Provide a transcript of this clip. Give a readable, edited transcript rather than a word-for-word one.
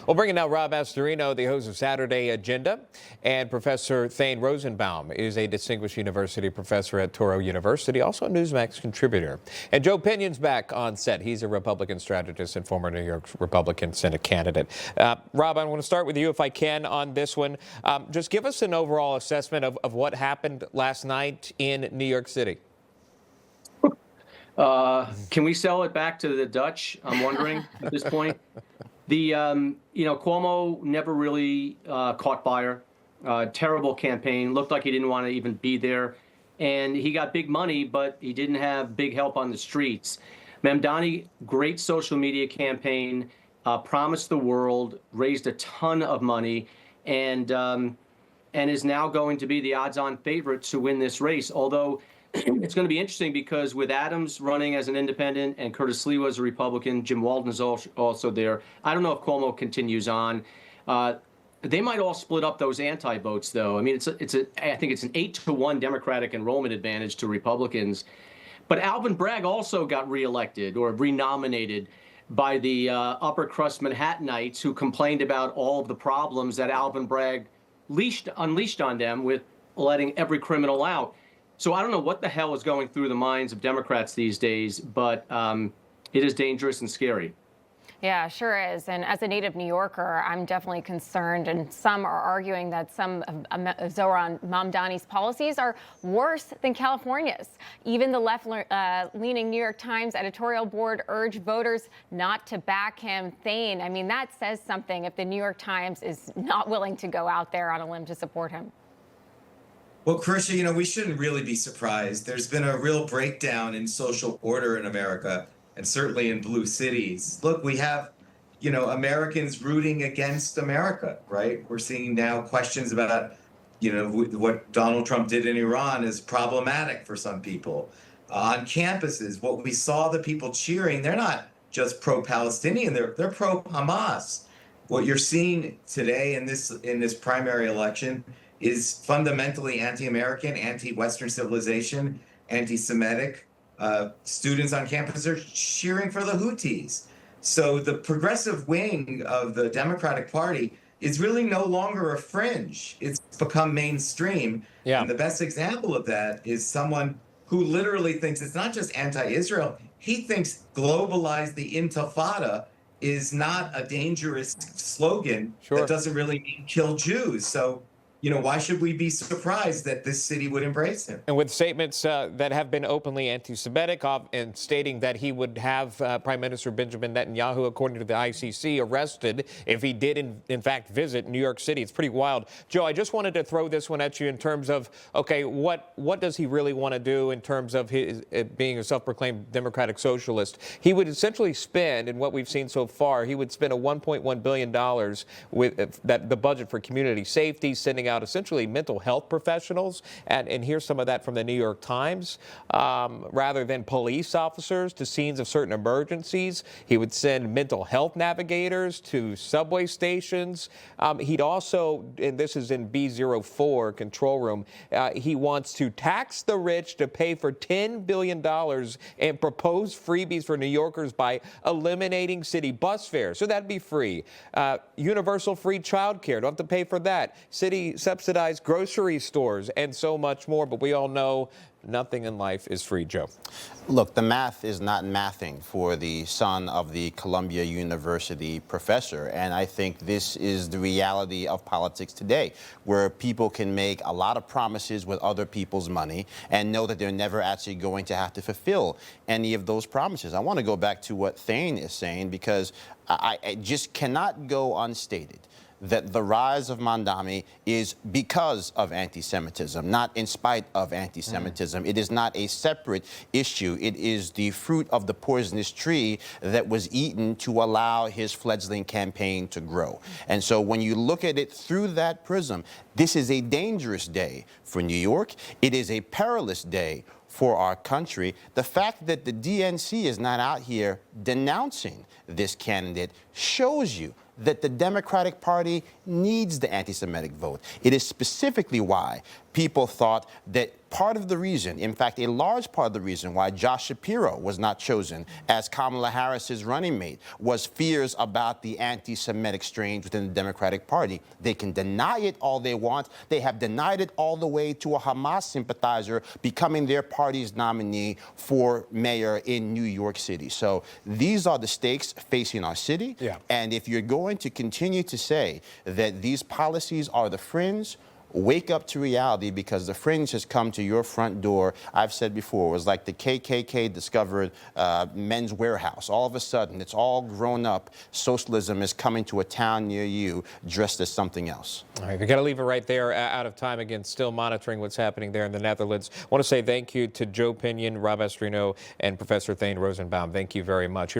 We'll bring in now Rob Astorino, the host of Saturday Agenda, and Professor Thane Rosenbaum is a distinguished university professor at Touro University, also a Newsmax contributor. And Joe Pinion's back on set. He's a Republican strategist and former New York Republican Senate candidate. Rob, I want to start with you if I can on this one. Just give us an overall assessment of what happened last night in New York City. Can we sell it back to the Dutch? I'm wondering at this point. Cuomo never really caught fire. Terrible campaign. Looked like he didn't want to even be there. And he got big money, but he didn't have big help on the streets. Mamdani, great social media campaign, promised the world, raised a ton of money, and is now going to be the odds-on favorite to win this race. Although it's going to be interesting because with Adams running as an independent and Curtis Sliwa as a Republican, Jim Walden is also there. I don't know if Cuomo continues on. They might all split up those anti-votes, though. I mean, I think it's an 8-to-1 Democratic enrollment advantage to Republicans. But Alvin Bragg also got reelected or renominated by the upper crust Manhattanites who complained about all of the problems that Alvin Bragg unleashed on them with letting every criminal out. So I don't know what the hell is going through the minds of Democrats these days, but it is dangerous and scary. Yeah, sure is. And as a native New Yorker, I'm definitely concerned. And some are arguing that some of Zohran Mamdani's policies are worse than California's. Even the left-leaning New York Times editorial board urged voters not to back him. Thane, I mean, that says something if the New York Times is not willing to go out there on a limb to support him. Well, Krisha, we shouldn't really be surprised. There's been a real breakdown in social order in America, and certainly in blue cities. Look, we have, Americans rooting against America, right? We're seeing now questions about, what Donald Trump did in Iran is problematic for some people. On campuses, what we saw the people cheering, they're not just pro-Palestinian, they're pro-Hamas. What you're seeing today in this primary election is fundamentally anti-American, anti-Western civilization, anti-Semitic. Students on campus are cheering for the Houthis. So the progressive wing of the Democratic Party is really no longer a fringe. It's become mainstream. Yeah. And the best example of that is someone who literally thinks it's not just anti-Israel. He thinks globalize the intifada is not a dangerous slogan that doesn't really mean kill Jews. So why should we be surprised that this city would embrace him? And with statements that have been openly anti-Semitic and stating that he would have Prime Minister Benjamin Netanyahu, according to the ICC, arrested if he did, in fact, visit New York City. It's pretty wild. Joe, I just wanted to throw this one at you in terms of, okay, what does he really want to do in terms of his being a self-proclaimed democratic socialist? He would essentially spend, in what we've seen so far, he would spend a $1.1 billion with the budget for community safety, sending out essentially mental health professionals, and here's some of that from the New York Times. Rather than police officers to scenes of certain emergencies, he would send mental health navigators to subway stations. He'd also, and this is in B04 control room, he wants to tax the rich to pay for $10 billion and propose freebies for New Yorkers by eliminating city bus fares. So that'd be free. Universal free childcare. Don't have to pay for that. City subsidized grocery stores and so much more. But we all know nothing in life is free, Joe. Look, the math is not mathing for the son of the Columbia University professor. And I think this is the reality of politics today, where people can make a lot of promises with other people's money and know that they're never actually going to have to fulfill any of those promises. I want to go back to what Thane is saying, because I just cannot go unstated that the rise of Mamdani is because of anti-Semitism, not in spite of anti-Semitism. It is not a separate issue. It is the fruit of the poisonous tree that was eaten to allow his fledgling campaign to grow. And so when you look at it through that prism, this is a dangerous day for New York. It is a perilous day for our country. The fact that the DNC is not out here denouncing this candidate shows you that the Democratic Party needs the anti-Semitic vote. It is specifically why people thought that part of the reason, in fact, a large part of the reason why Josh Shapiro was not chosen as Kamala Harris's running mate was fears about the anti-Semitic strains within the Democratic Party. They can deny it all they want. They have denied it all the way to a Hamas sympathizer becoming their party's nominee for mayor in New York City. So these are the stakes facing our city. Yeah. And if you're going to continue to say that these policies are the fringe, wake up to reality, because the fringe has come to your front door. I've said before, it was like the KKK discovered Men's Warehouse. All of a sudden, it's all grown up. Socialism is coming to a town near you dressed as something else. All right, we got to leave it right there. Out of time again, still monitoring what's happening there in the Netherlands. I want to say thank you to Joe Pinion, Rob Estrino, and Professor Thane Rosenbaum. Thank you very much.